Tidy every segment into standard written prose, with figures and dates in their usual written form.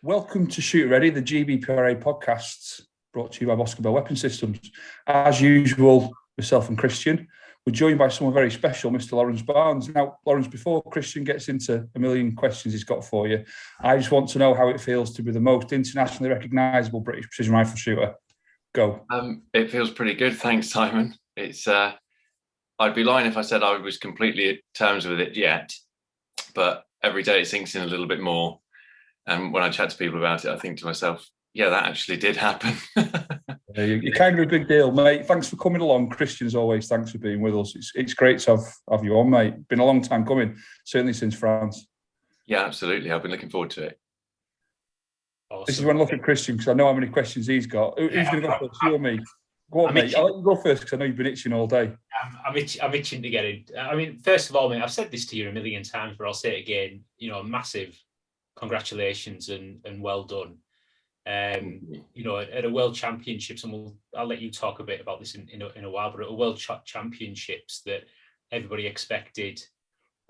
Welcome to Shoot Ready, the GBPRA podcast brought to you by Bosco Bell Weapon Systems. As usual, myself and Christian, we're joined by someone very special, Mr. Lawrence Barnes. Now, Lawrence, before Christian gets into a million questions he's got for you, I just want to know how it feels to be the most internationally recognisable British precision rifle shooter. Go. It feels pretty good, thanks, Simon. It's I'd be lying if I said I was completely at terms with it yet, but every day it sinks in a little bit more. And when I chat to people about it, I think to myself, yeah, that actually did happen. You're kind of a big deal, mate. Thanks for coming along. Christian, as always, thanks for being with us. It's great to have you on, mate. Been a long time coming, certainly since France. Yeah, absolutely. I've been looking forward to it. Awesome. This is when I look at Christian, because I know how many questions he's got. Who's going to go first, you or me? Go on, mate. I'll let you go first, because I know you've been itching all day. I'm itching to get in. I mean, first of all, mate, I've said this to you a million times, but I'll say it again. You know, massive congratulations and well done. You know, at a World Championships, and I'll let you talk a bit about this in a while, but at a World Championships that everybody expected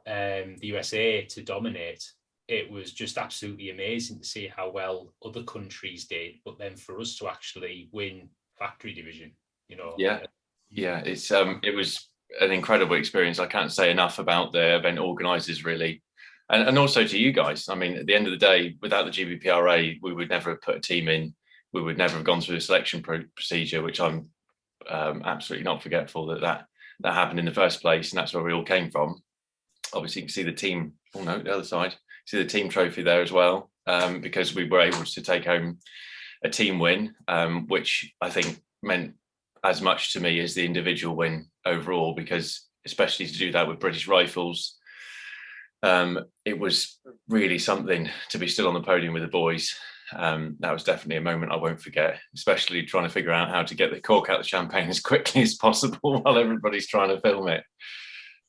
the USA to dominate, it was just absolutely amazing to see how well other countries did, but then for us to actually win factory division, you know. Yeah, it's it was an incredible experience. I can't say enough about the event organisers, really. And also to you guys. I mean, at the end of the day, without the GBPRA, we would never have put a team in. We would never have gone through the selection procedure, which I'm absolutely not forgetful that happened in the first place. And that's where we all came from. Obviously, you can see the team, oh no, the other side, see the team trophy there as well, because we were able to take home a team win, which I think meant as much to me as the individual win overall, because especially to do that with British Rifles, it was really something to be still on the podium with the boys. That was definitely a moment I won't forget, especially trying to figure out how to get the cork out of the champagne as quickly as possible while everybody's trying to film it.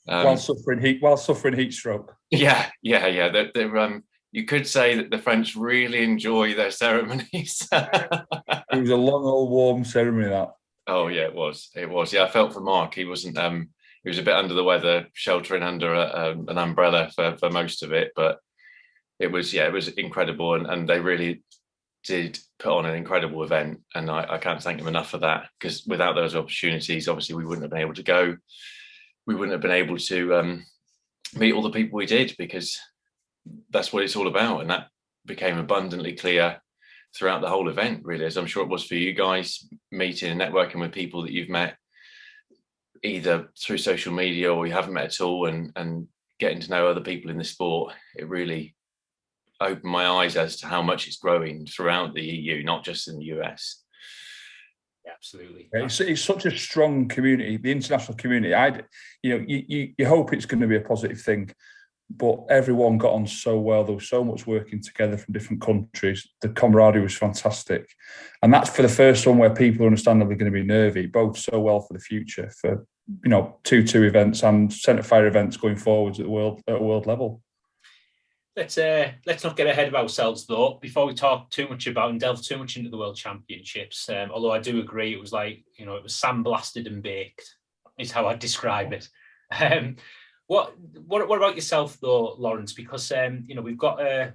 While suffering heat stroke. Yeah. You could say that the French really enjoy their ceremonies. It was a long, old, warm ceremony, that. Oh yeah, it was. Yeah, I felt for Mark. He wasn't. He was a bit under the weather, sheltering under an umbrella for most of it. But it was incredible, and they really did put on an incredible event. And I can't thank them enough for that, because without those opportunities, obviously we wouldn't have been able to go. We wouldn't have been able to meet all the people we did, because that's what it's all about. And that became abundantly clear throughout the whole event, really, as I'm sure it was for you guys, meeting and networking with people that you've met either through social media or you haven't met at all, and getting to know other people in the sport. It really opened my eyes as to how much it's growing throughout the EU, not just in the US. Yeah, absolutely. It's such a strong community, the international community. You hope it's going to be a positive thing, but everyone got on so well. There was so much working together from different countries. The camaraderie was fantastic. And that's for the first one where people are understandably going to be nervy, both so well for the future, for, 2-2 events and centre fire events going forwards at a world level. Let's not get ahead of ourselves, though, before we talk too much about and delve too much into the World Championships. Although I do agree, it was like, it was sandblasted and baked, is how I describe it. What about yourself, though, Lawrence? Because we've got a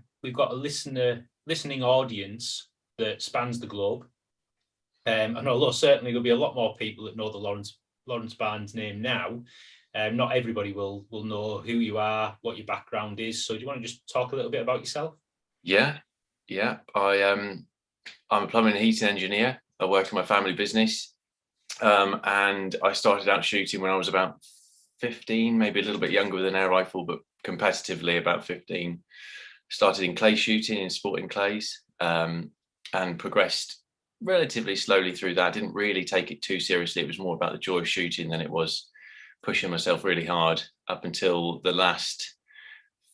listening audience that spans the globe, and although certainly there'll be a lot more people that know the Lawrence Barnes name now, not everybody will know who you are, what your background is. So do you want to just talk a little bit about yourself? Yeah. I'm a plumbing and heating engineer. I work in my family business, and I started out shooting when I was about 15, maybe a little bit younger with an air rifle, but competitively about 15. Started in clay shooting, in sporting clays, and progressed relatively slowly through that. Didn't really take it too seriously. It was more about the joy of shooting than it was pushing myself really hard, up until the last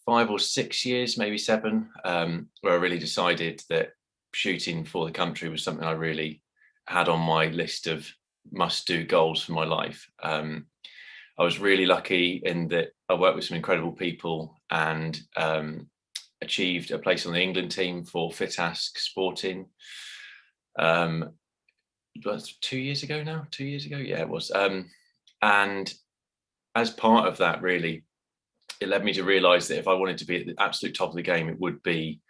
5 or 6 years, maybe 7, where I really decided that shooting for the country was something I really had on my list of must-do goals for my life. I was really lucky in that I worked with some incredible people and achieved a place on the England team for FitAsk Sporting. That's 2 years ago now. 2 years ago, yeah, it was. And as part of that, really, it led me to realise that if I wanted to be at the absolute top of the game, it would be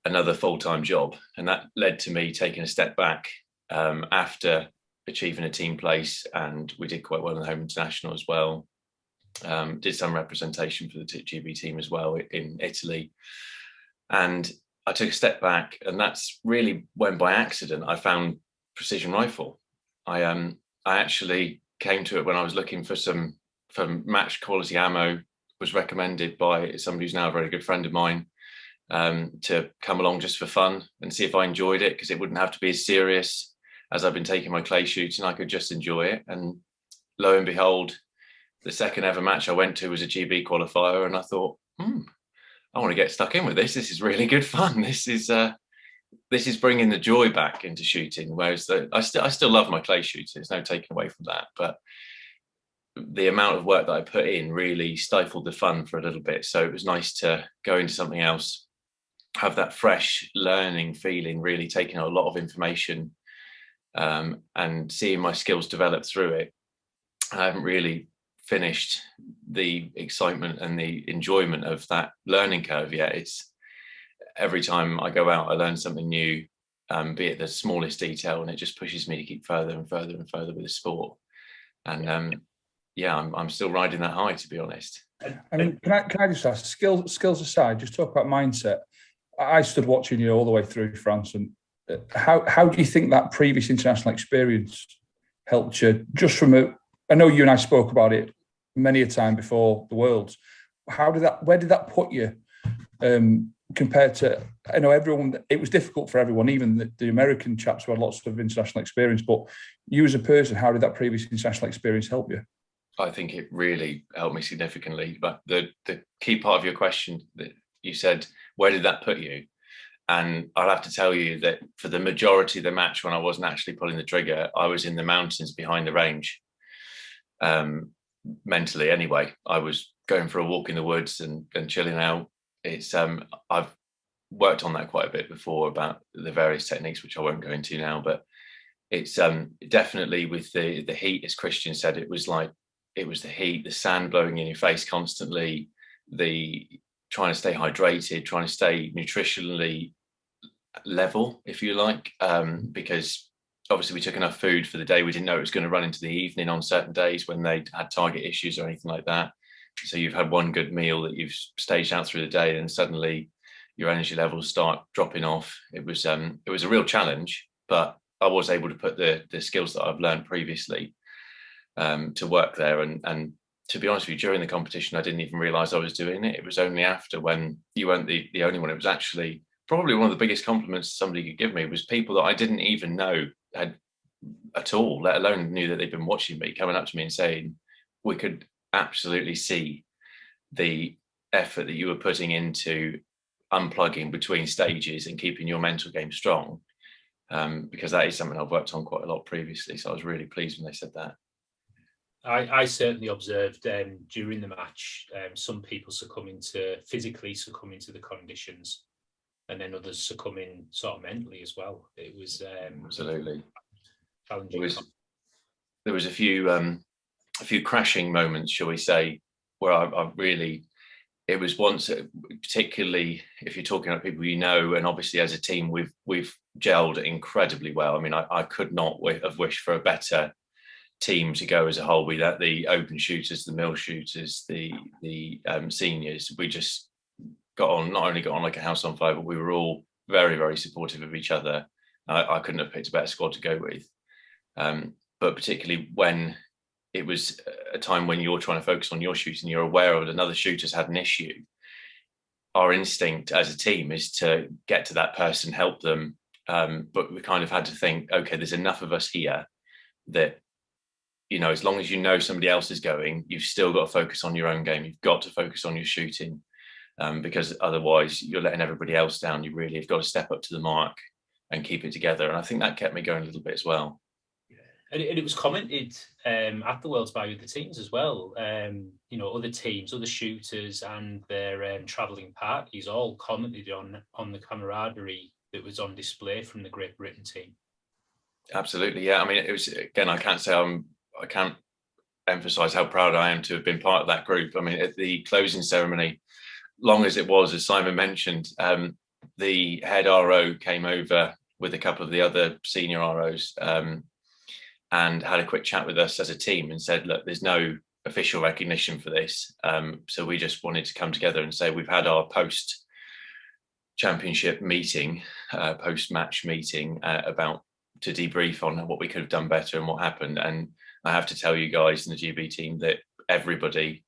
another full-time job, and that led to me taking a step back after achieving a team place, and we did quite well in the home international as well. Did some representation for the GB team as well in Italy, and I took a step back, and that's really when by accident I found precision rifle. I actually came to it when I was looking for match quality ammo. Was recommended by somebody who's now a very good friend of mine to come along just for fun and see if I enjoyed it, because it wouldn't have to be as serious as I've been taking my clay shooting. I could just enjoy it. And lo and behold, the second ever match I went to was a GB qualifier, and I thought, I want to get stuck in with this. This is really good fun. This is bringing the joy back into shooting. Whereas I still love my clay shooting. There's no taking away from that, but the amount of work that I put in really stifled the fun for a little bit. So it was nice to go into something else, have that fresh learning feeling, really taking a lot of information and seeing my skills develop through it. I haven't really finished the excitement and the enjoyment of that learning curve yet. It's every time I go out, I learn something new, be it the smallest detail, and it just pushes me to keep further and further and further with the sport. And I'm still riding that high, to be honest. I mean, can I just ask, skills aside, just talk about mindset. I stood watching you all the way through France, and how do you think that previous international experience helped you? Just from I know you and I spoke about it many a time before the Worlds. Where did that put you compared to? I know everyone. It was difficult for everyone, even the American chaps who had lots of international experience. But you as a person, how did that previous international experience help you? I think it really helped me significantly. But the key part of your question that you said, where did that put you? And I'll have to tell you that for the majority of the match, when I wasn't actually pulling the trigger, I was in the mountains behind the range. Mentally, anyway, I was going for a walk in the woods and chilling out. It's I've worked on that quite a bit before about the various techniques, which I won't go into now. But it's definitely with the heat, as Christian said, it was the heat, the sand blowing in your face constantly, the trying to stay hydrated, trying to stay nutritionally level, if you like, because obviously we took enough food for the day. We didn't know it was going to run into the evening on certain days when they had target issues or anything like that. So you've had one good meal that you've staged out through the day, and suddenly your energy levels start dropping off. It was a real challenge, but I was able to put the skills that I've learned previously to work there. And to be honest with you, during the competition, I didn't even realize I was doing it. It was only after, when you weren't the only one. It was actually probably one of the biggest compliments somebody could give me was people that I didn't even know had at all, let alone knew that they'd been watching me, coming up to me and saying, we could absolutely see the effort that you were putting into unplugging between stages and keeping your mental game strong, because that is something I've worked on quite a lot previously. So I was really pleased when they said that. I certainly observed during the match some people physically succumbing to the conditions, and then others succumbing sort of mentally as well. It was absolutely challenging. There was a few crashing moments, shall we say, where I really, it was once, particularly if you're talking about people you know, and obviously as a team we've gelled incredibly well. I mean, I could not have wished for a better team to go as a whole. We let the open shooters, the mill shooters, the seniors, we just not only got on like a house on fire, but we were all very, very supportive of each other. I couldn't have picked a better squad to go with. But particularly when it was a time when you're trying to focus on your shooting, you're aware of another shooter's had an issue. Our instinct as a team is to get to that person, help them. But we kind of had to think, okay, there's enough of us here that, you know, as long as you know somebody else is going, you've still got to focus on your own game. You've got to focus on your shooting, because otherwise you're letting everybody else down. You really have got to step up to the mark and keep it together. And I think that kept me going a little bit as well. And it was commented at the Worlds by other teams as well. You know, other teams, other shooters and their travelling parties all commented on the camaraderie that was on display from the Great Britain team. Absolutely, yeah. I mean, it was, again, I can't emphasise how proud I am to have been part of that group. I mean, at the closing ceremony, long as it was, as Simon mentioned, the head RO came over with a couple of the other senior ROs and had a quick chat with us as a team and said, look, there's no official recognition for this. So we just wanted to come together and say, we've had our post-championship meeting, post-match meeting to debrief on what we could have done better and what happened. And I have to tell you guys in the GB team that everybody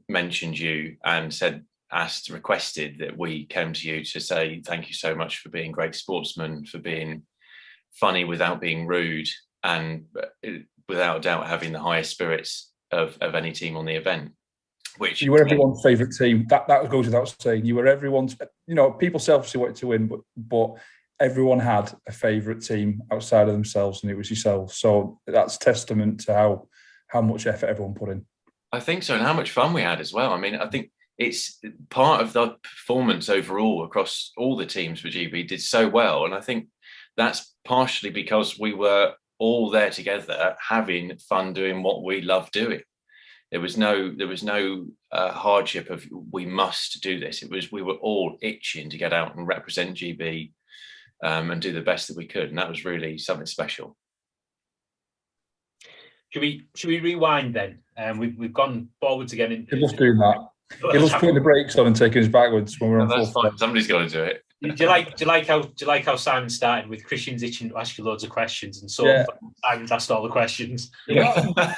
mentioned you and requested that we came to you to say thank you so much for being great sportsmen, for being funny without being rude, and without a doubt having the highest spirits of any team on the event. Which you were everyone's favourite team. That goes without saying. You were everyone's. People selfishly wanted to win, but everyone had a favourite team outside of themselves, and it was yourself. So that's testament to how much effort everyone put in. I think so, and how much fun we had as well. I mean, I think it's part of the performance overall across all the teams for GB did so well, and I think that's partially because we were all there together having fun doing what we love doing. There was no hardship of we must do this. It was we were all itching to get out and represent GB and do the best that we could, and that was really something special. Should we rewind then? We've gone forwards again. Just doing that. He loves putting the brakes on and taking us backwards when we're on that's fine. Somebody's got to do it. Do you like how Simon started with Christian's itching to ask you loads of questions, and so Simon's asked all the questions? Yeah.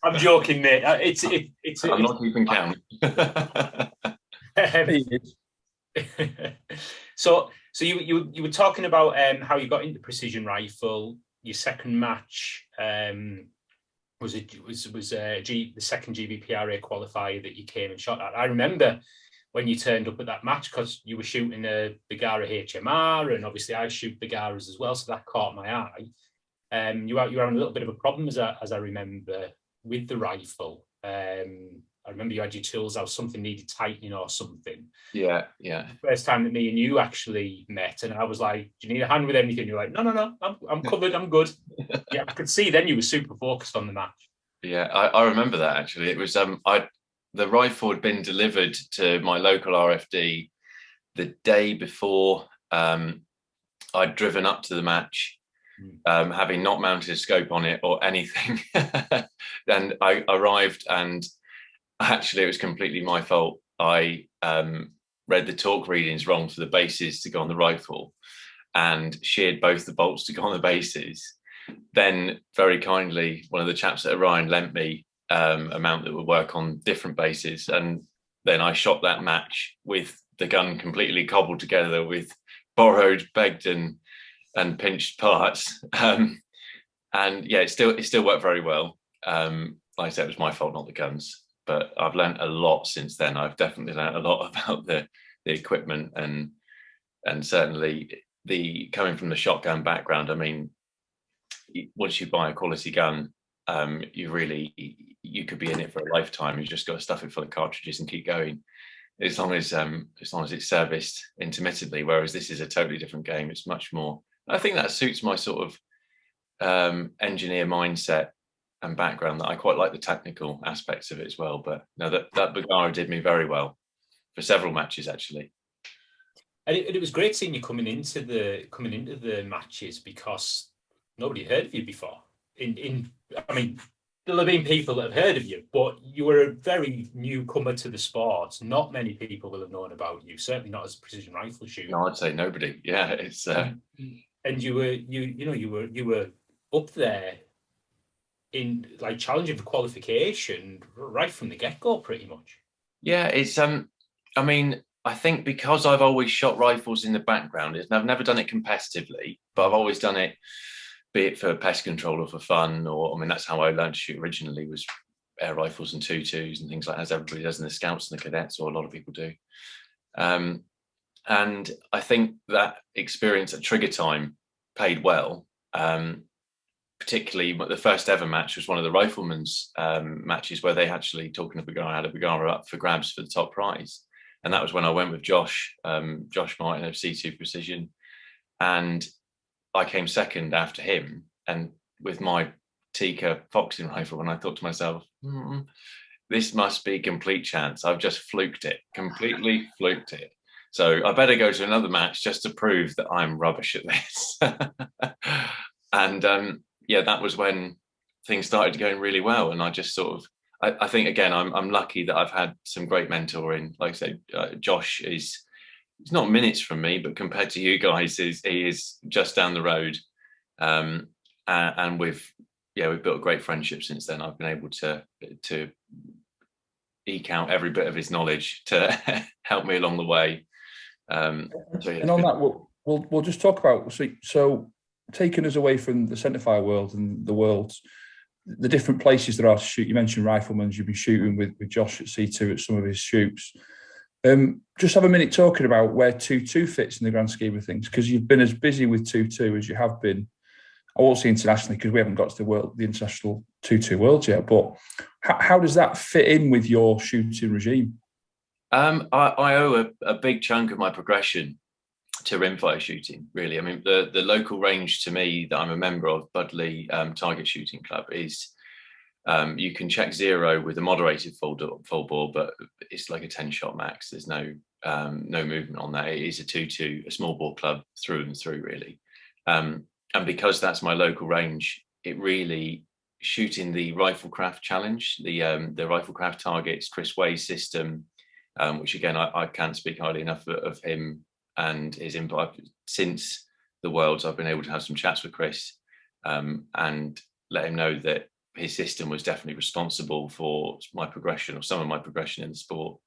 I'm joking, mate. I'm not keeping count. So you were talking about how you got into precision rifle. Your second match was the second GBPRA qualifier that you came and shot at. I remember when you turned up at that match because you were shooting a Begara HMR, and obviously I shoot Begaras as well, so that caught my eye. You were having a little bit of a problem, as I remember, with the rifle. I remember you had your tools out, something needed tightening or something. Yeah. First time that me and you actually met, and I was like, "Do you need a hand with anything?" You're like, "No, I'm covered, I'm good." Yeah, I could see then you were super focused on the match. Yeah, I remember that actually. It was the rifle had been delivered to my local RFD the day before I'd driven up to the match, having not mounted a scope on it or anything. And I arrived, and actually it was completely my fault. I read the torque readings wrong for the bases to go on the rifle and sheared both the bolts to go on the bases. Then very kindly, one of the chaps at Orion lent me a mount that would work on different bases. And then I shot that match with the gun completely cobbled together with borrowed, begged and pinched parts. And yeah, it still worked very well. Like I said, it was my fault, not the guns. But I've learned a lot since then. I've definitely learned a lot about the equipment and certainly the coming from the shotgun background. I mean, once you buy a quality gun, you could be in it for a lifetime. You just got to stuff it full of cartridges and keep going, as long as it's serviced intermittently. Whereas this is a totally different game. It's much more. I think that suits my sort of engineer mindset and background, that I quite like the technical aspects of it as well. But no, that Begara did me very well for several matches actually. And it was great seeing you coming into the matches, because nobody heard of you before. I mean, there'll have been people that have heard of you, but you were a very newcomer to the sport. Not many people will have known about you. Certainly not as a precision rifle shooter. No, I'd say nobody. Yeah, it's. And you were up there in like challenging for qualification right from the get-go, pretty much. Yeah, it's. I mean, I think because I've always shot rifles in the background, I've never done it competitively, but I've always done it, be it for pest control or for fun, or I mean, that's how I learned to shoot originally, was air rifles and 2.2s and things like that, as everybody does in the scouts and the cadets, or a lot of people do. And I think that experience at trigger time paid well. Particularly the first ever match was one of the riflemen's matches where they actually, talking to Begara, had a Begara up for grabs for the top prize. And that was when I went with Josh Martin of C2 Precision. And I came second after him. And with my Tikka Foxing rifle, and I thought to myself, this must be complete chance. I've just fluked it, completely fluked it. So I better go to another match just to prove that I'm rubbish at this. And yeah, that was when things started going really well. And I just sort of, I think, again, I'm lucky that I've had some great mentoring. Like I said, Josh he's not minutes from me, but compared to you guys, he is just down the road. And we've built a great friendship since then. I've been able to eke out every bit of his knowledge to help me along the way. And on that, we'll just talk about, so taking us away from the centre-fire world and the different places there are to shoot. You mentioned riflemen. You've been shooting with Josh at C2 at some of his shoots. Just have a minute talking about where 2.2 fits in the grand scheme of things, because you've been as busy with 2.2 as you have been. I won't say internationally because we haven't got to the international 2.2 worlds yet. But how does that fit in with your shooting regime? I owe a big chunk of my progression to rimfire shooting, really. I mean, the local range to me that I'm a member of, Budley Target Shooting Club, is you can check 0 with a moderated full bore, but it's like a 10-shot max. There's no movement on that. It is a 2.2, a small bore club through and through, really. And because that's my local range, it really, shooting the Riflecraft Challenge, the Riflecraft Targets, Chris Way's system, which again, I can't speak highly enough of him and his input. Since the Worlds, I've been able to have some chats with Chris and let him know that his system was definitely responsible for my progression, or some of my progression in the sport.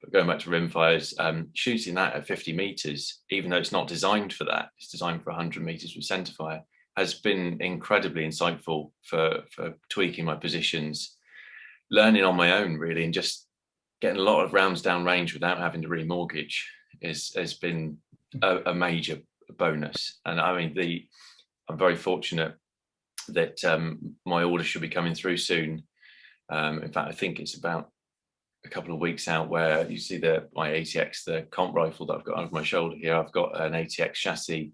But going back to rimfires, shooting that at 50 meters, even though it's not designed for that, it's designed for 100 meters with centerfire, has been incredibly insightful for tweaking my positions, learning on my own, really, and just getting a lot of rounds down range without having to remortgage has been a major bonus. And I mean, I'm very fortunate that my order should be coming through soon. In fact, I think it's about a couple of weeks out, where you see my ATX, the comp rifle that I've got over my shoulder here. I've got an ATX chassis,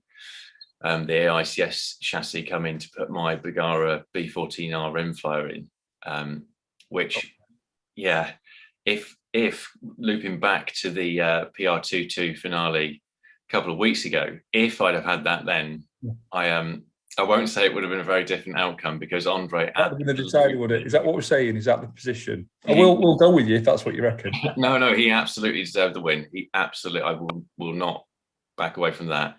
the AICS chassis, coming to put my Bergara B14R rimfire in, which, yeah, if looping back to the PR22 finale a couple of weeks ago, if I'd have had that then, I won't say it would have been a very different outcome, because Andre... That would have been the decider, would it? Is that what we're saying? Is that the position? We'll go with you if that's what you reckon. No, he absolutely deserved the win. I will not back away from that.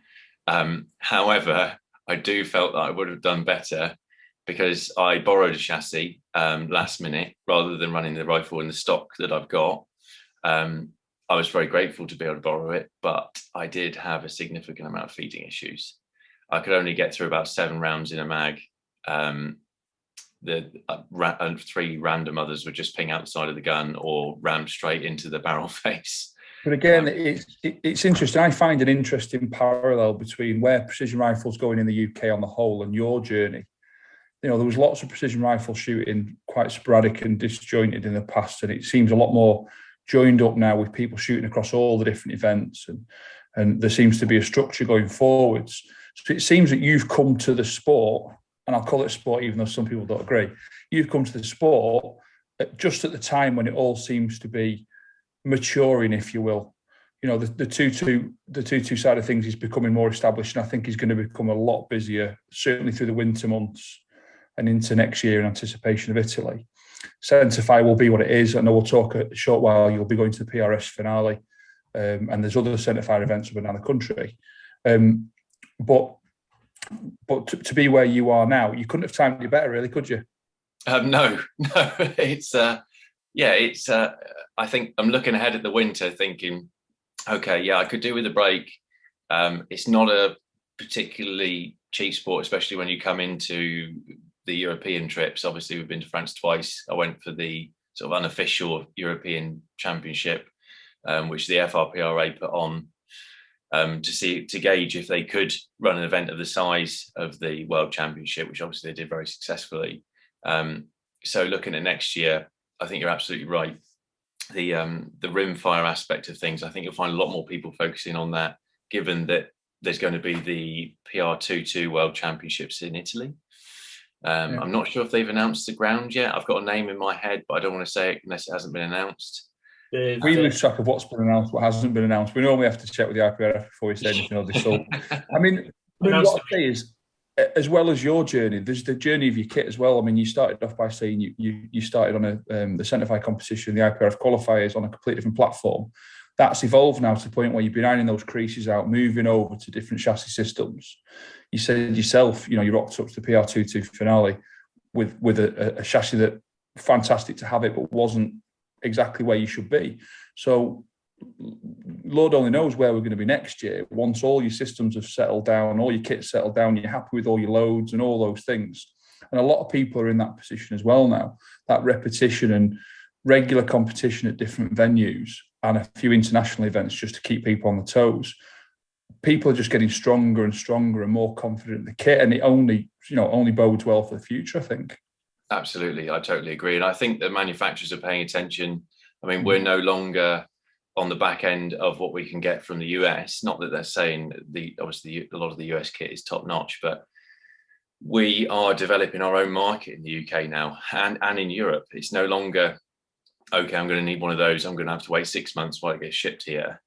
However, I do felt that I would have done better, because I borrowed a chassis last minute rather than running the rifle in the stock that I've got. I was very grateful to be able to borrow it, but I did have a significant amount of feeding issues. I could only get through about 7 rounds in a mag. The 3 random others would just ping out the side of the gun or ram straight into the barrel face. But again, it's interesting. I find an interesting parallel between where precision rifles going in the UK on the whole and your journey. You know, there was lots of precision rifle shooting, quite sporadic and disjointed in the past, and it seems a lot more joined up now with people shooting across all the different events, and there seems to be a structure going forwards. So it seems that you've come to the sport, and I'll call it sport even though some people don't agree, you've come to the sport just at the time when it all seems to be maturing, if you will. You know, the 2.2 side of things is becoming more established, and I think he's going to become a lot busier, certainly through the winter months and into next year in anticipation of Italy. Centerfire will be what it is. I know we'll talk a short while, you'll be going to the PRS finale, and there's other centerfire events up and down the country. But to be where you are now, you couldn't have timed it better, really, could you? No. It's I think I'm looking ahead at the winter thinking, okay, yeah, I could do with a break. It's not a particularly cheap sport, especially when you come into the European trips. Obviously, we've been to France twice. I went for the sort of unofficial European Championship, which the FRPRA put on, to gauge if they could run an event of the size of the World Championship, which obviously they did very successfully. So looking at next year, I think you're absolutely right. The rimfire aspect of things, I think you'll find a lot more people focusing on that, given that there's going to be the PR22 World Championships in Italy. I'm not sure if they've announced the ground yet. I've got a name in my head, but I don't want to say it unless it hasn't been announced. We lose track of what's been announced, what hasn't been announced. We normally have to check with the IPRF before we say anything of the sort. I mean, what I say is, as well as your journey, there's the journey of your kit as well. I mean, you started off by saying you started on the Centrify competition, the IPRF qualifiers, on a completely different platform. That's evolved now to the point where you've been ironing those creases out, moving over to different chassis systems. You said yourself, you rocked up to the PR22 finale with a chassis that fantastic to have it, but wasn't exactly where you should be. So Lord only knows where we're going to be next year. Once all your systems have settled down, all your kit's settled down, you're happy with all your loads and all those things. And a lot of people are in that position as well now. That repetition and regular competition at different venues and a few international events just to keep people on the toes. People are just getting stronger and stronger and more confident in the kit, and it only bodes well for the future, I think. Absolutely, I totally agree. And I think the manufacturers are paying attention. I mean, we're no longer on the back end of what we can get from the US. Not that they're saying obviously a lot of the US kit is top notch, but we are developing our own market in the UK now and in Europe. It's no longer, okay, I'm going to need one of those. I'm going to have to wait 6 months while it gets shipped here.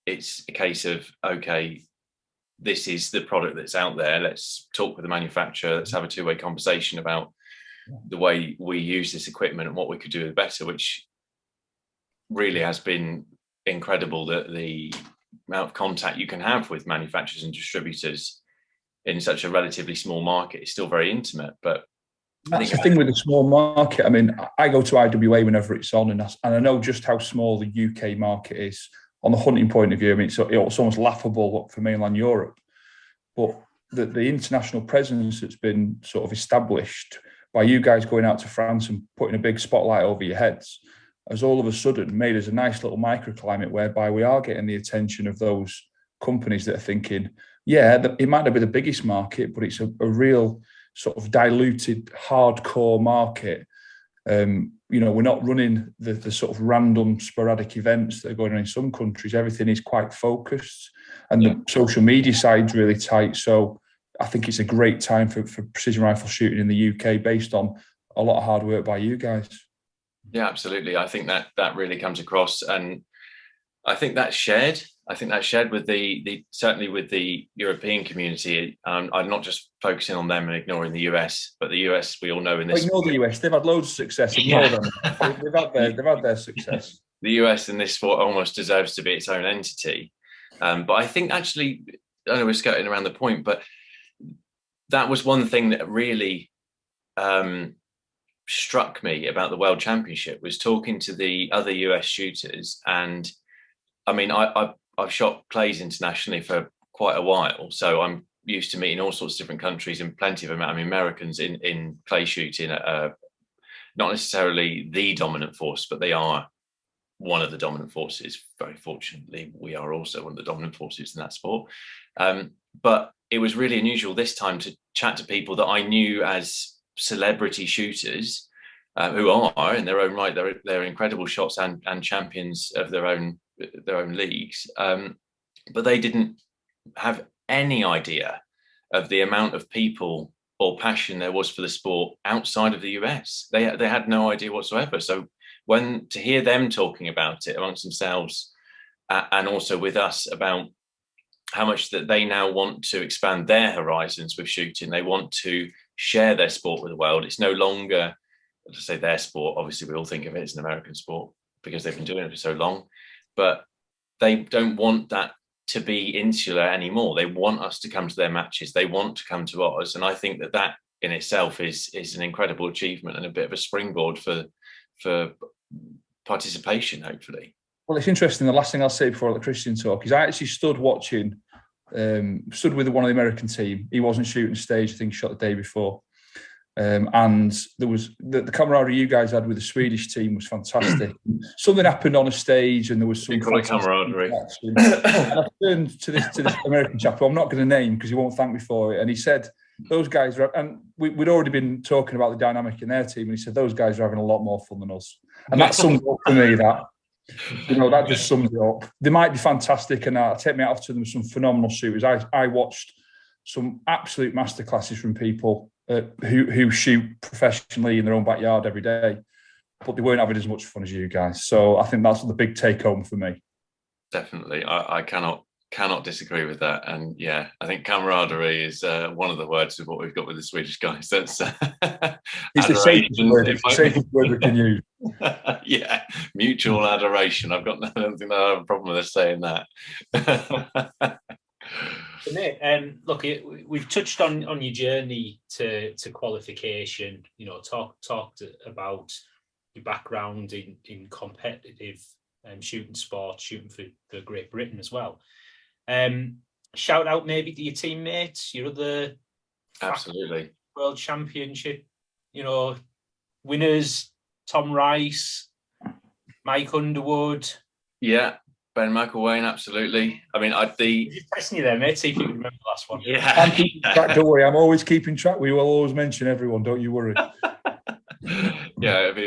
It's a case of, okay, this is the product that's out there. Let's talk with the manufacturer. Let's have a two-way conversation about the way we use this equipment and what we could do better, which really has been incredible, that the amount of contact you can have with manufacturers and distributors in such a relatively small market is still very intimate. But that's the thing with the small market. I mean, I go to IWA whenever it's on, and I know just how small the UK market is on the hunting point of view. I mean, it's almost laughable for mainland Europe. But the international presence that's been sort of established by you guys going out to France and putting a big spotlight over your heads has all of a sudden made us a nice little microclimate whereby we are getting the attention of those companies that are thinking, yeah, it might not be the biggest market, but it's a real sort of diluted, hardcore market. We're not running the sort of random sporadic events that are going on in some countries. Everything is quite focused, and the social media side's really tight. So I think it's a great time for precision rifle shooting in the UK based on a lot of hard work by you guys. Yeah, absolutely. I think that really comes across, and I think that's shared. I think that's shared with the certainly with the European community. I'm not just focusing on them and ignoring the US, but the US, we all know in this. Ignore the US. They've had loads of success. Ignore them. They've had their success. The US in this sport almost deserves to be its own entity. But I think actually, I know we're skirting around the point, but that was one thing that really struck me about the World Championship, was talking to the other US shooters. And I mean, I've shot clays internationally for quite a while, so I'm used to meeting all sorts of different countries and plenty of them. I mean, Americans in clay shooting are not necessarily the dominant force, but they are one of the dominant forces. Very fortunately, we are also one of the dominant forces in that sport. But it was really unusual this time to chat to people that I knew as celebrity shooters, who are in their own right. They're incredible shots and champions of their own leagues, but they didn't have any idea of the amount of people or passion there was for the sport outside of the US. They had no idea whatsoever. So when to hear them talking about it amongst themselves, and also with us about how much that they now want to expand their horizons with shooting, they want to share their sport with the world. It's no longer, to say, their sport. Obviously, we all think of it as an American sport because they've been doing it for so long. But they don't want that to be insular anymore. They want us to come to their matches. They want to come to ours. And I think that in itself is an incredible achievement and a bit of a springboard for participation, hopefully. Well, it's interesting. The last thing I'll say before I let Christian talk is I actually stood with one of the American team. He wasn't shooting stage. I think he shot the day before. And there was the camaraderie you guys had with the Swedish team was fantastic. Something happened on a stage, and there was some camaraderie. And I turned to this American chap who I'm not going to name because he won't thank me for it, and he said, "Those guys are," and we'd already been talking about the dynamic in their team, and he said, "Those guys are having a lot more fun than us," and that sums up for me. That just sums it up. They might be fantastic, and I take me out to them with some phenomenal shooters. I watched some absolute masterclasses from people who shoot professionally in their own backyard every day, but they weren't having as much fun as you guys. So I think that's the big take home for me. Definitely, I cannot disagree with that. And yeah, I think camaraderie is one of the words of what we've got with the Swedish guys. That's it's the safest word we can use. Yeah, mutual adoration. I don't think I have a problem with us saying that. Mate, look, we've touched on your journey to qualification. You know, talked about your background in competitive shooting sports, shooting for Great Britain as well. Shout out maybe to your teammates, your other absolutely world championship, you know, winners, Tom Rice, Mike Underwood. Yeah, Ben McElwain, absolutely. I mean, Just testing you there, mate. See if you can remember the last one. Yeah, I'm keeping track, don't worry. I'm always keeping track. We will always mention everyone. Don't you worry. Yeah, it'd be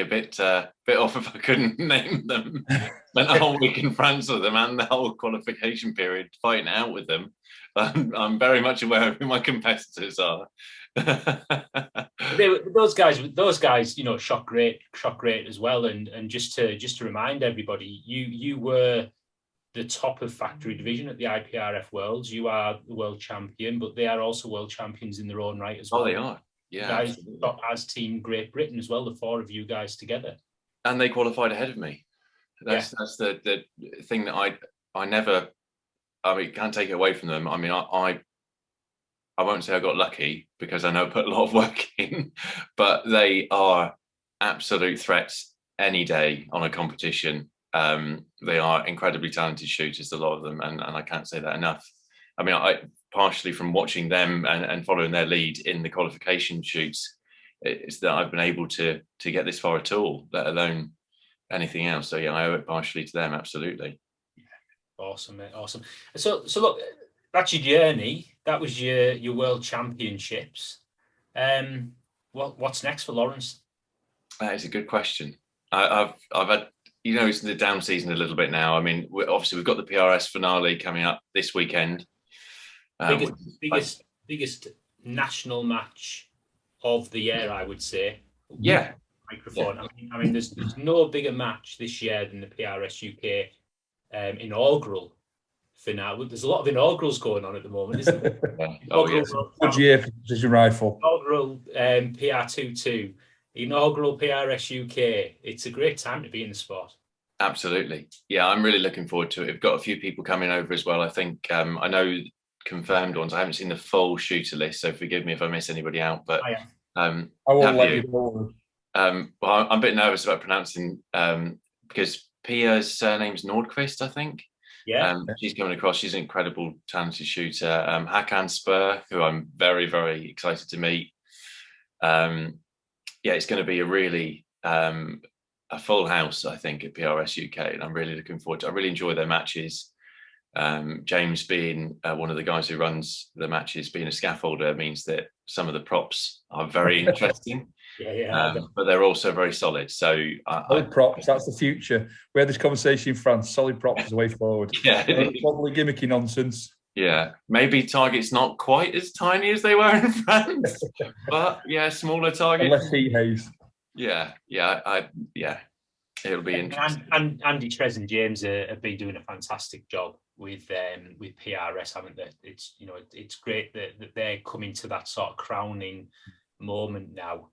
a bit off if I couldn't name them. Spent a whole week in France with them and the whole qualification period fighting out with them. I'm very much aware of who my competitors are. Those guys, you know, shot great as well. And just to remind everybody, you were the top of factory division at the IPRF Worlds. You are the world champion, but they are also world champions in their own right as well. Oh, they are. Yeah, guys got as Team Great Britain as well, the four of you guys together. And they qualified ahead of me. That's the thing that I never, I mean, can't take it away from them. I mean, I won't say I got lucky because I know I put a lot of work in, but they are absolute threats any day on a competition. They are incredibly talented shooters, a lot of them, and I can't say that enough. I mean, partially from watching them and following their lead in the qualification shoots, it's that I've been able to get this far at all, let alone anything else. So yeah, I owe it partially to them, absolutely. Awesome, mate. Awesome. So look, that's your journey. That was your world championships. What's next for Lawrence? That is a good question. I've had, you know, it's the down season a little bit now. I mean, obviously we've got the PRS finale coming up this weekend. Biggest national match of the year, I would say. Yeah. Microphone. Yeah. I mean, there's no bigger match this year than the PRS UK inaugural finale. There's a lot of inaugurals going on at the moment, isn't there? Yeah. Oh, yes. Good year for precision rifle. Inaugural PR22, inaugural PRS UK. It's a great time to be in the sport. Absolutely. Yeah, I'm really looking forward to it. We've got a few people coming over as well. I think I know confirmed ones. I haven't seen the full shooter list, so forgive me if I miss anybody out. But I won't let you know. Well, I'm a bit nervous about pronouncing because Pia's surname's Nordqvist, I think. Yeah. She's coming across. She's an incredible, talented shooter. Hakan Spur, who I'm very, very excited to meet. Yeah, it's going to be a really a full house, I think, at PRS UK, and I'm really looking forward to it. I really enjoy their matches. James being one of the guys who runs the matches, being a scaffolder, means that some of the props are very interesting. But they're also very solid. So solid props, that's the future. We had this conversation in France. Solid props is the way forward. Yeah, probably gimmicky nonsense. Yeah, maybe targets not quite as tiny as they were in France, but yeah, smaller targets. Less heat haze. Yeah, it'll be interesting. And Andy Trez and James have been doing a fantastic job with PRS, haven't they? It's, you know, it's great that they're coming to that sort of crowning moment now.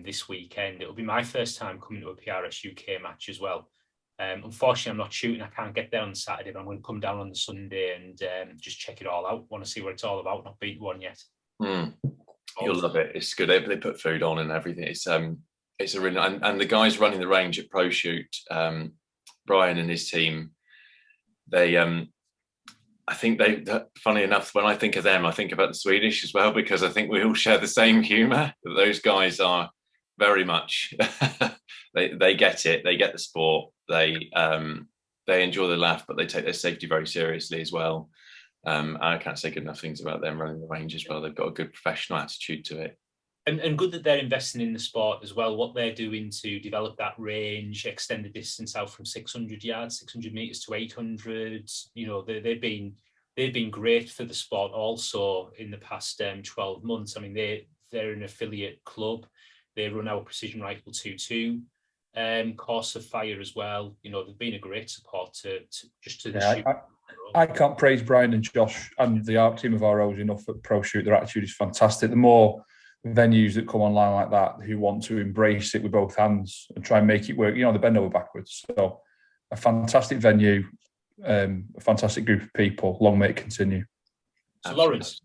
This weekend, it'll be my first time coming to a PRS UK match as well. Unfortunately, I'm not shooting. I can't get there on Saturday, but I'm going to come down on the Sunday and just check it all out. Want to see what it's all about. Not beat one yet. You'll love it. It's good. They put food on and everything. It's a really, and the guys running the range at Pro Shoot, Brian and his team, they I think funny enough, when I think of them, I think about the Swedish as well, because I think we all share the same humour. Those guys are very much they get it. They get the sport. They enjoy the laugh, but they take their safety very seriously as well. I can't say good enough things about them running the range as well. They've got a good professional attitude to it. And good that they're investing in the sport as well. What they're doing to develop that range, extend the distance out from 600 yards, 600 metres to 800. You know, they've been they've been great for the sport also in the past 12 months. I mean, they're an affiliate club. They run our Precision Rifle 2-2 course of fire as well. You know, they've been a great support to the shoot. I can't praise Brian and Josh and the art team of ROs enough at Pro Shoot. Their attitude is fantastic. The more venues that come online like that who want to embrace it with both hands and try and make it work, you know, they bend over backwards. So a fantastic venue, a fantastic group of people. Long may it continue. So Lawrence,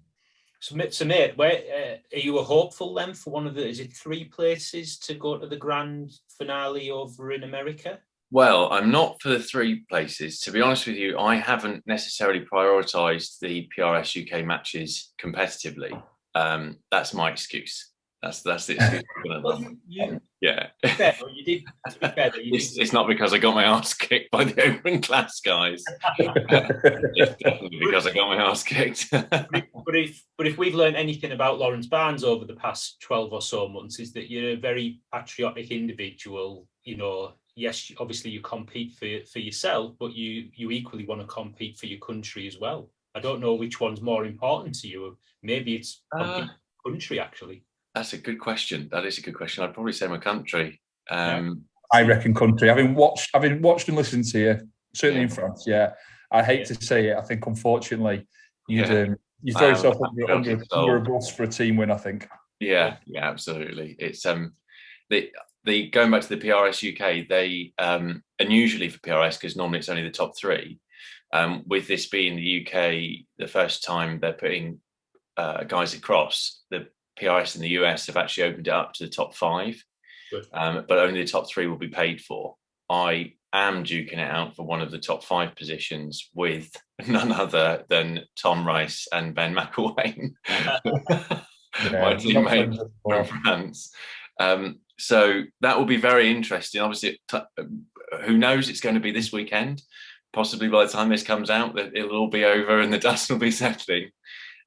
so mate, where are you a hopeful then for one of the, is it 3 places to go to the grand finale over in America? Well, I'm not for the 3 places. To be honest with you, I haven't necessarily prioritised the PRS UK matches competitively. That's my excuse. That's the excuse. Yeah. You did. To be fair, it's not because I got my ass kicked by the open class guys. It's definitely because I got my ass kicked. but if we've learned anything about Lawrence Barnes over the past 12 or so months, is that you're a very patriotic individual. You know, yes, obviously you compete for yourself, but you equally want to compete for your country as well. I don't know which one's more important to you. Maybe it's country, actually. That's a good question. That is a good question. I'd probably say my country. I reckon country. Having watched and listened to you, certainly in France, yeah. I hate to say it. I think, unfortunately, you throw yourself under a bus for a team win, I think. Yeah, absolutely. It's the going back to the PRS UK, they unusually for PRS, because normally it's only the top 3. With this being the UK, the first time they're putting guys across, the PRS in the US have actually opened it up to the top 5, but only the top 3 will be paid for. I am duking it out for one of the top 5 positions with none other than Tom Rice and Ben McElwain, my teammate from France. So that will be very interesting. Obviously, who knows? It's going to be this weekend. Possibly by the time this comes out, it'll all be over and the dust will be settling.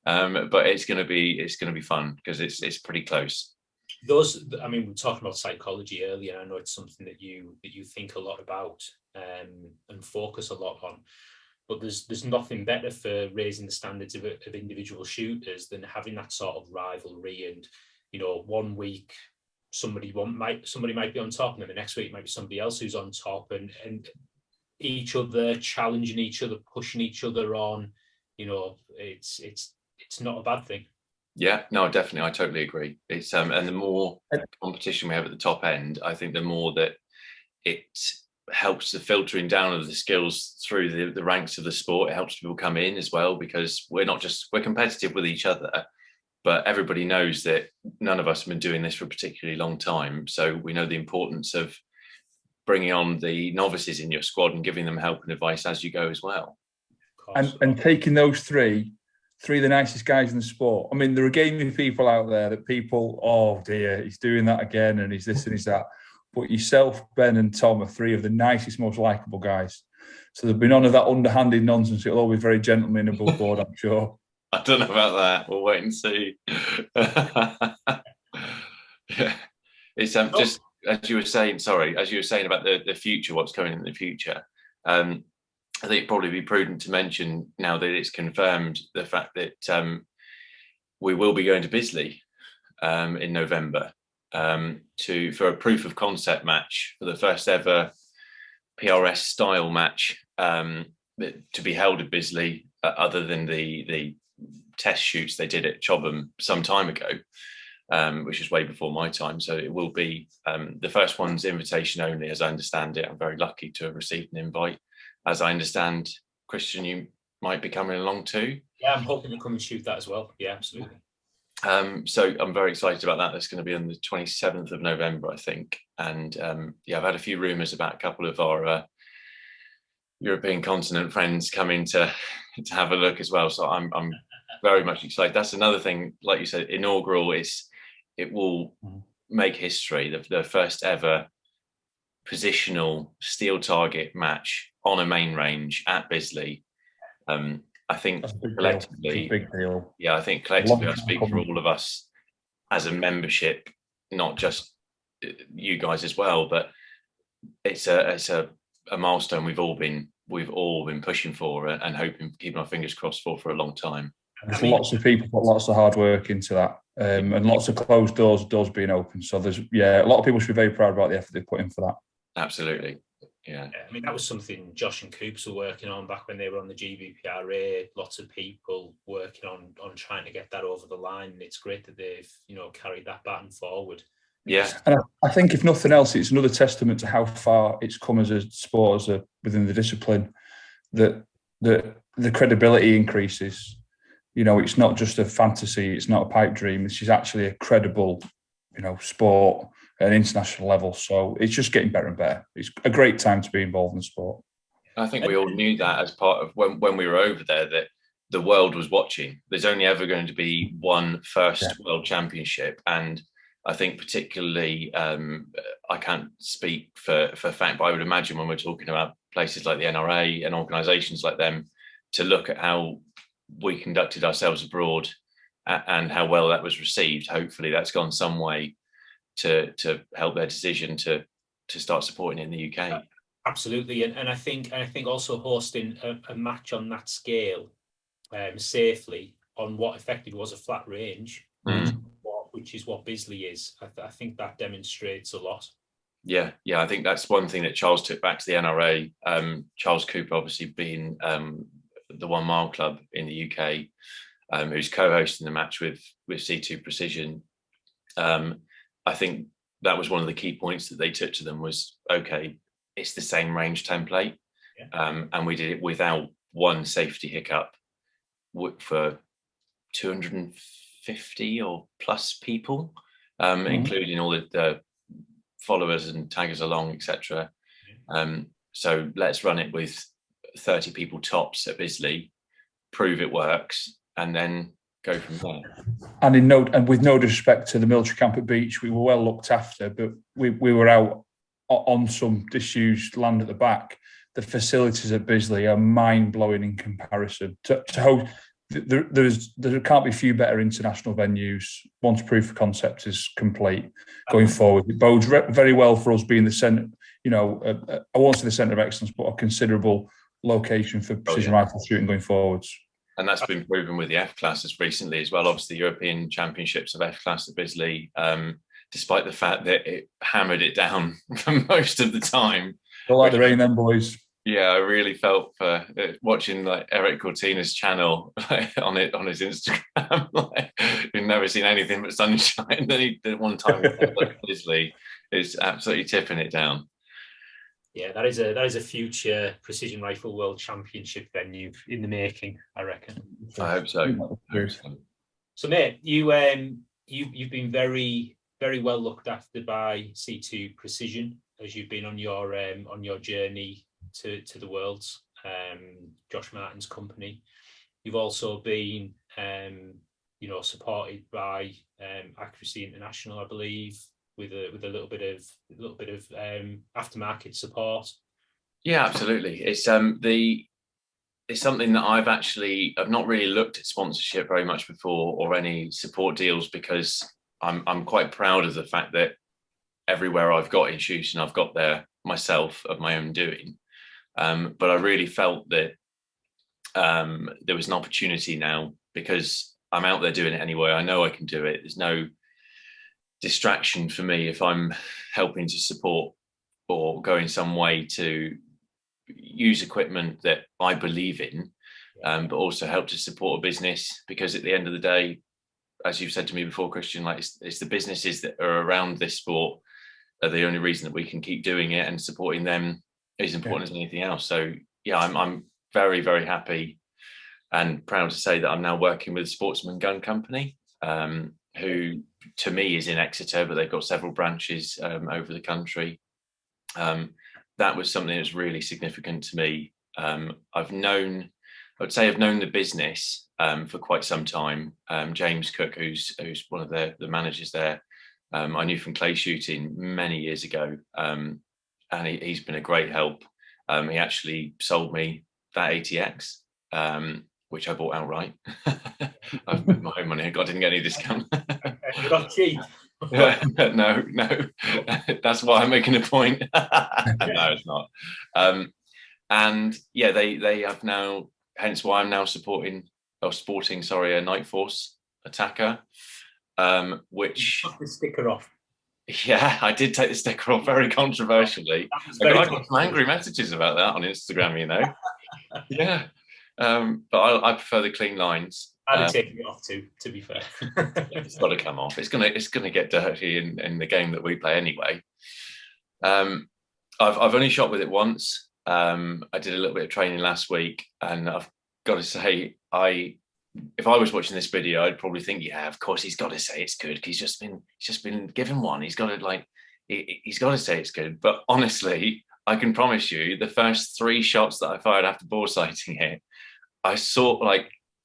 But it's going to be fun because it's pretty close. I mean, we were talking about psychology earlier. I know it's something that you think a lot about and focus a lot on. But there's nothing better for raising the standards of individual shooters than having that sort of rivalry. And you know, one week somebody might be on top, and then the next week might be somebody else who's on top, and each other challenging each other, pushing each other on. You know, it's not a bad thing. Yeah, no, definitely, I totally agree. It's and the more competition we have at the top end, I think the more that it helps the filtering down of the skills through the ranks of the sport. It helps people come in as well, because we're competitive with each other, but everybody knows that none of us have been doing this for a particularly long time. So we know the importance of bringing on the novices in your squad and giving them help and advice as you go as well. And taking those three of the nicest guys in the sport. I mean, there are gaming people out there that people, oh dear, he's doing that again and he's this and he's that. But yourself, Ben and Tom are 3 of the nicest, most likeable guys. So there'll be none of that underhanded nonsense. It'll all be very gentleman above board, I'm sure. I don't know about that. We'll wait and see. Yeah. It's just as you were saying about the future, what's coming in the future. I think it'd probably be prudent to mention now that it's confirmed the fact that we will be going to Bisley in November for a proof of concept match for the first ever PRS style match to be held at Bisley, other than the test shoots they did at Chobham some time ago, which is way before my time. So it will be the first one's invitation only, as I understand it. I'm very lucky to have received an invite. As I understand, Christian, you might be coming along too. Yeah, I'm hoping to come and shoot that as well. Yeah, absolutely. So I'm very excited about that. That's going to be on the 27th of November, I think. And I've had a few rumours about a couple of our European continent friends coming to have a look as well. So I'm very much excited. That's another thing, like you said, inaugural. It will make history. The first ever positional steel target match on a main range at Bisley. I think collectively, big deal. Yeah, I think collectively, I speak for all of us as a membership, not just you guys as well, but it's a milestone we've all been we've all been pushing for and hoping, keeping our fingers crossed for a long time. There's lots of people put lots of hard work into that, and lots of closed doors being open. So there's a lot of people should be very proud about the effort they put in for that. Absolutely. Yeah. I mean, that was something Josh and Coops were working on back when they were on the GBPRA. Lots of people working on trying to get that over the line. And it's great that they've, carried that baton forward. Yeah. And I think if nothing else, it's another testament to how far it's come as a sport, within the discipline, that the credibility increases. It's not just a fantasy, it's not a pipe dream. This is actually a credible, sport at an international level. So it's just getting better and better. It's a great time to be involved in sport. I think we all knew that as part of when we were over there, that the world was watching. There's only ever going to be one first world championship. And I think particularly, I can't speak for fact, but I would imagine when we're talking about places like the NRA and organisations like them, to look at how we conducted ourselves abroad and how well that was received. Hopefully that's gone some way to help their decision to start supporting it in the UK. Absolutely, and I think also hosting a match on that scale safely on what effectively was a flat range, which is what Bisley is. I think that demonstrates a lot. Yeah, I think that's one thing that Charles took back to the NRA. Charles Cooper, obviously being the 1 Mile Club in the UK, who's co-hosting the match with C2 Precision. I think that was one of the key points that they took to them was, okay, it's the same range template. And we did it without one safety hiccup for 250 or plus people, including all the followers and taggers along, etc. So let's run it with 30 people tops at Bisley, prove it works, and then go from there. And with no disrespect to the military camp at Beach, we were well looked after, but we were out on some disused land at the back. The facilities at Bisley are mind-blowing in comparison to host. There can't be few better international venues once proof of concept is complete going forward. It bodes very well for us being the centre, I won't say the centre of excellence, but a considerable location for precision rifle shooting going forwards. And that's been proven with the F classes recently as well. Obviously, the European Championships of F class at Bisley, despite the fact that it hammered it down for most of the time. Don't like the rain, then, boys. Yeah, I really felt for watching Eric Cortina's channel on his Instagram. He'd never seen anything but sunshine. And then he did one time with Bisley. It's absolutely tipping it down. Yeah, that is a future precision rifle world championship venue in the making, I reckon. I hope so. So, mate, you've been very, very well looked after by C2 Precision as you've been on your journey to the Worlds, Josh Martin's company. You've also been supported by Accuracy International, I believe, with a little bit of aftermarket support. Yeah, absolutely. It's something that I've not really looked at sponsorship very much before, or any support deals, because I'm quite proud of the fact that everywhere I've got in shooting, I've got there myself of my own doing. But I really felt that there was an opportunity now, because I'm out there doing it anyway. I know I can do it. There's no distraction for me if I'm helping to support or go in some way to use equipment that I believe in, but also help to support a business, because at the end of the day, as you've said to me before, Christian, it's the businesses that are around this sport are the only reason that we can keep doing it, and supporting them is important as anything else. So I'm very, very happy and proud to say that I'm now working with Sportsman Gun Company, who to me is in Exeter, but they've got several branches over the country. That was something that was really significant to me. I've known the business for quite some time. James Cook, who's one of the managers there, I knew from clay shooting many years ago, and he's been a great help. He actually sold me that ATX, which I bought outright. I've put my own money. I didn't get any discount. You're not cheap. No. That's why I'm making a point. No, it's not. And yeah, they have now, hence why I'm now sporting, a Night Force attacker, which Took the sticker off. Yeah, I did take the sticker off very controversially. I got some angry messages about that on Instagram, you know. Yeah, but I prefer the clean lines. I'd have taken it off too, to be fair. It's got to come off. It's gonna get dirty in the game that we play anyway. I've only shot with it once. I did a little bit of training last week, and I've got to say, if I was watching this video, I'd probably think, yeah, of course he's got to say it's good. He's just been given one. He's got to he's got to say it's good. But honestly, I can promise you, the first 3 shots that I fired after bore sighting it, I saw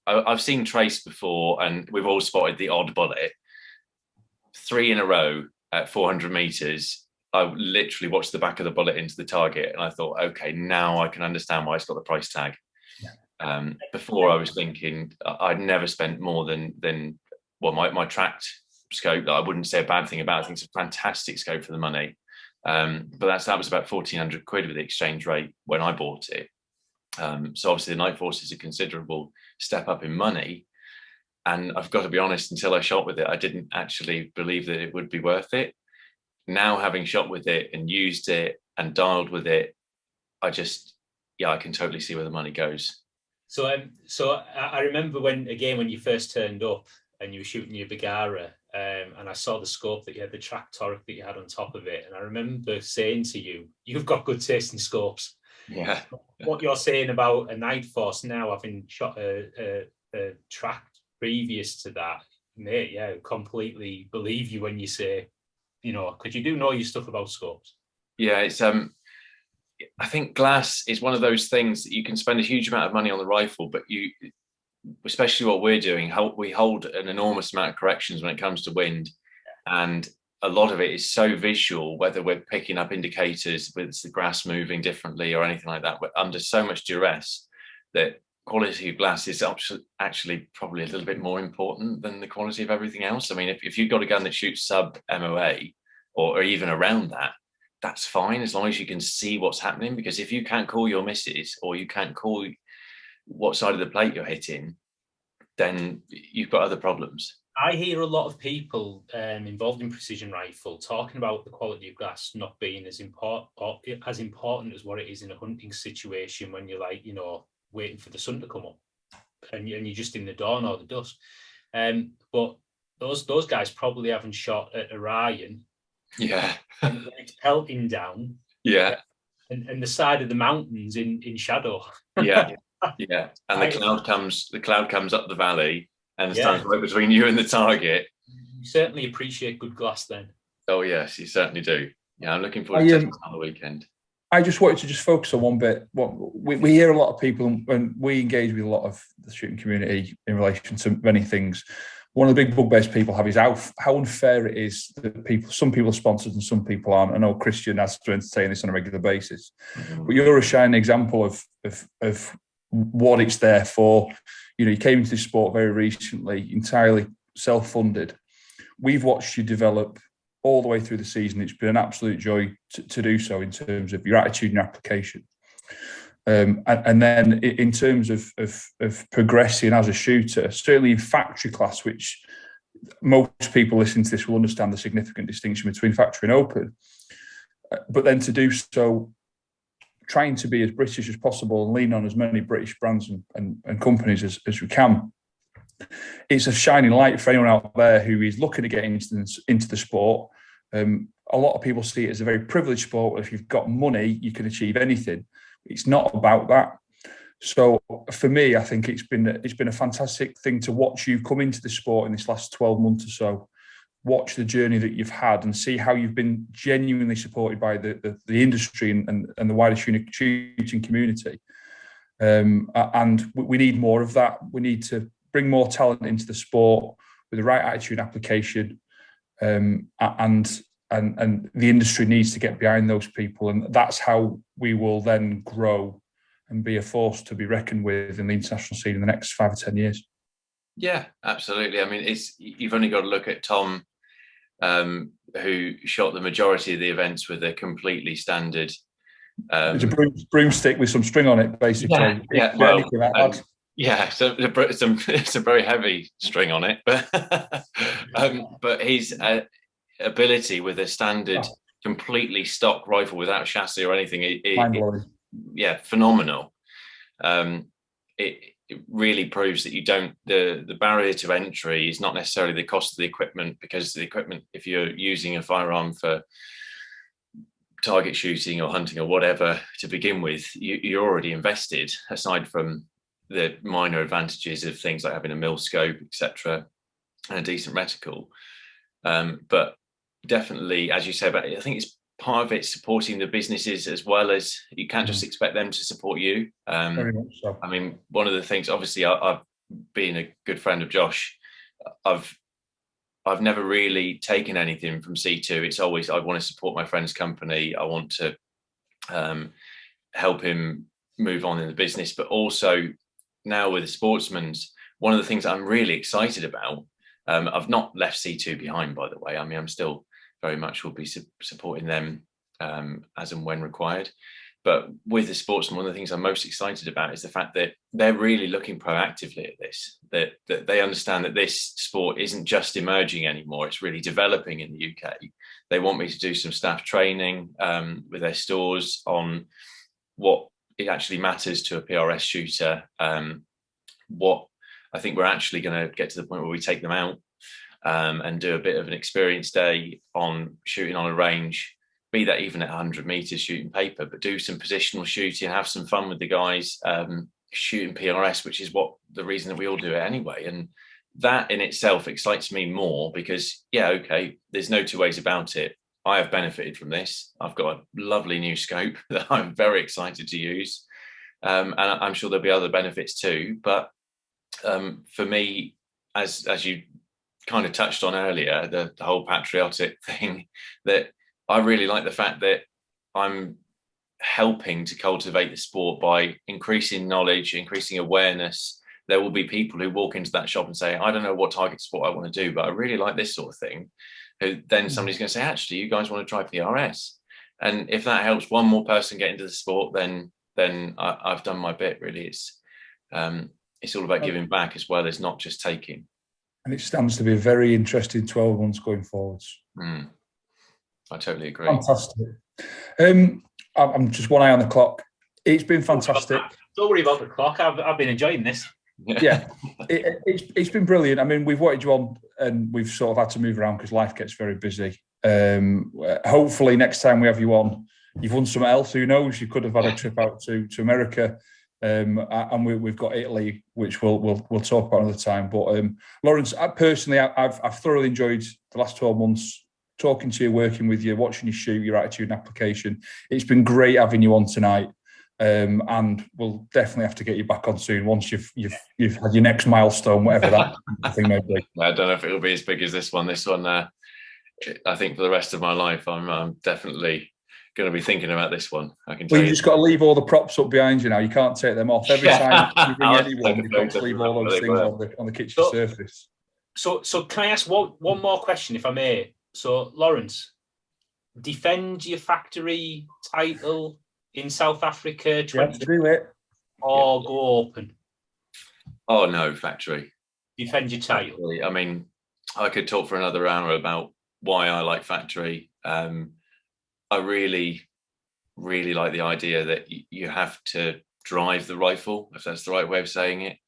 I've seen trace before, and we've all spotted the odd bullet. 3 in a row at 400 meters. I literally watched the back of the bullet into the target, and I thought, okay, now I can understand why it's got the price tag. Before I was thinking I'd never spent more than my tracked scope that I wouldn't say a bad thing about. I think it's a fantastic scope for the money. But that was about 1,400 quid with the exchange rate when I bought it. So obviously the Night Force is a considerable step up in money. And I've got to be honest, until I shot with it, I didn't actually believe that it would be worth it. Now, having shot with it and used it and dialed with it, I can totally see where the money goes. So I remember when you first turned up and you were shooting your Bagara, and I saw the scope that you had, the track toric that you had on top of it, and I remember saying to you, "You've got good taste in scopes." Yeah. What you're saying about a Night Force now, having shot a track previous to that, mate, yeah, completely believe you when you say, because you do know your stuff about scopes. Yeah, it's I think glass is one of those things that you can spend a huge amount of money on the rifle, but especially what we're doing, we hold an enormous amount of corrections when it comes to wind, and a lot of it is so visual, whether we're picking up indicators with the grass moving differently or anything like that. We're under so much duress that quality of glass is actually probably a little bit more important than the quality of everything else. I mean, if you've got a gun that shoots sub MOA or even around that, that's fine, as long as you can see what's happening. Because if you can't call your misses, or you can't call what side of the plate you're hitting, then you've got other problems. I hear a lot of people involved in precision rifle talking about the quality of glass not being as important as what it is in a hunting situation, when you're waiting for the sun to come up and you're just in the dawn or the dusk. But those guys probably haven't shot at Orion. Yeah. And it's pelting down. Yeah. And the side of the mountains in shadow. Yeah. Yeah. And the cloud comes up the valley and stands right between you and the target. You certainly appreciate good glass then. Oh yes, you certainly do. Yeah, I'm looking forward to testing on the weekend. I just wanted to focus on one bit. We hear a lot of people, and we engage with a lot of the shooting community in relation to many things. One of the big bugbears people have is how unfair it is that some people are sponsored and some people aren't. I know Christian has to entertain this on a regular basis, but you're a shining example of what it's there for. You came into this sport very recently, entirely self-funded. We've watched you develop all the way through the season. It's been an absolute joy to do so in terms of your attitude and your application. And then in terms of progressing as a shooter, certainly in factory class, which most people listening to this will understand the significant distinction between factory and open, but then to do so, trying to be as British as possible and lean on as many British brands and companies as we can. It's a shining light for anyone out there who is looking to get into the sport. A lot of people see it as a very privileged sport. If you've got money, you can achieve anything. It's not about that. So for me, I think it's been a fantastic thing to watch you come into the sport in this last 12 months or so. Watch the journey that you've had and see how you've been genuinely supported by the industry and the wider shooting community. And we need more of that. We need to bring more talent into the sport with the right attitude and application. And the industry needs to get behind those people. And that's how we will then grow and be a force to be reckoned with in the international scene in the next 5 or 10 years. Yeah, absolutely. I mean, you've only got to look at Tom, who shot the majority of the events with a completely standard It's a broomstick with some string on it, basically. Yeah. Well, yeah. So it's a very heavy string on it, but his ability with a standard, completely stock rifle without chassis or anything, yeah, phenomenal. It really proves that you don't. The barrier to entry is not necessarily the cost of the equipment, because the equipment, if you're using a firearm for target shooting or hunting or whatever to begin with, you're already invested, aside from the minor advantages of things like having a mil scope, etc., and a decent reticle. But definitely, as you say, but I think it's part of it supporting the businesses as well. As you can't just expect them to support you. Very much so. I mean, one of the things, obviously, I've been a good friend of Josh. I've never really taken anything from C2. It's always, I want to support my friend's company. I want to help him move on in the business. But also now with the Sportsman's, one of the things I'm really excited about, I've not left C2 behind, by the way. I mean, I'm still very much will be supporting them as and when required. But with the Sportsman, one of the things I'm most excited about is the fact that they're really looking proactively at this, that they understand that this sport isn't just emerging anymore, it's really developing in the UK. They want me to do some staff training with their stores on what it actually matters to a PRS shooter, what I think we're actually going to get to the point where we take them out and do a bit of an experience day on shooting on a range, be that even at 100 meters shooting paper, but do some positional shooting, have some fun with the guys, shooting PRS, which is what the reason that we all do it anyway. And that in itself excites me more because, yeah, okay, there's no two ways about it. I have benefited from this. I've got a lovely new scope that I'm very excited to use. And I'm sure there'll be other benefits too. But for me, as you kind of touched on earlier, the whole patriotic thing, that I really like the fact that I'm helping to cultivate the sport by increasing knowledge, increasing awareness. There will be people who walk into that shop and say, I don't know what target sport I want to do, but I really like this sort of thing. Who then somebody's going to say, actually, you guys want to try PRS? And if that helps one more person get into the sport, then I've done my bit, really. It's all about giving back as well as not just taking. And it stands to be a very interesting 12 months going forwards. I totally agree. Fantastic. I'm just one eye on the clock. It's been fantastic. Don't worry about the clock. I've been enjoying this. Yeah, it's been brilliant. I mean, we've wanted you on and we've sort of had to move around because life gets very busy. Hopefully next time we have you on, you've won something else. Who knows? You could have had a trip out to America. And we've got Italy, which we'll talk about another time. But Lawrence, I've thoroughly enjoyed the last 12 months talking to you, working with you, watching you shoot, your attitude and application. It's been great having you on tonight, and we'll definitely have to get you back on soon once you've had your next milestone, whatever that thing may be. I don't know if it'll be as big as this one. This one, I think for the rest of my life, I'm definitely going to be thinking about this one. I can tell you. You've just got to leave all the props up behind you now. You can't take them off. Every time you bring anyone, you've got to leave all those things on the kitchen surface. So can I ask one more question, if I may? So, Lawrence, defend your factory title in South Africa 2020 or go open? Oh, no, factory. Defend your title. I mean, I could talk for another hour about why I like factory. I really, really like the idea that you have to drive the rifle, if that's the right way of saying it.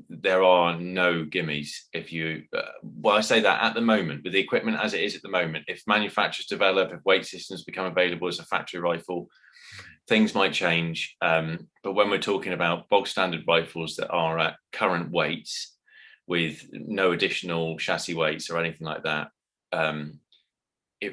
There are no gimmies if you. Well, I say that at the moment, with the equipment as it is at the moment, if manufacturers develop, if weight systems become available as a factory rifle, things might change. But when we're talking about bog standard rifles that are at current weights, with no additional chassis weights or anything like that, I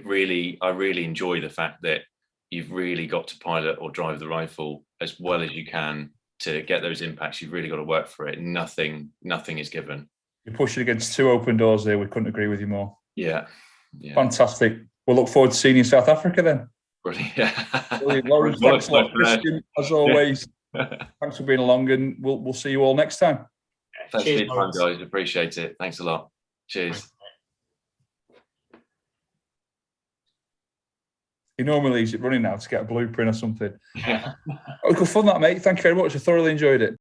really enjoy the fact that you've really got to pilot or drive the rifle as well as you can to get those impacts. You've really got to work for it. Nothing is given. You're pushing against two open doors there. We couldn't agree with you more. Yeah. Fantastic. We'll look forward to seeing you in South Africa then. Brilliant. Brilliant. Lawrence, thanks a lot, Christian, as always. Thanks for being along, and we'll see you all next time. Thanks for your time, guys. Appreciate it. Thanks a lot. Cheers. He normally leaves it running now to get a blueprint or something. Yeah. Oh, good fun that, mate. Thank you very much. I thoroughly enjoyed it.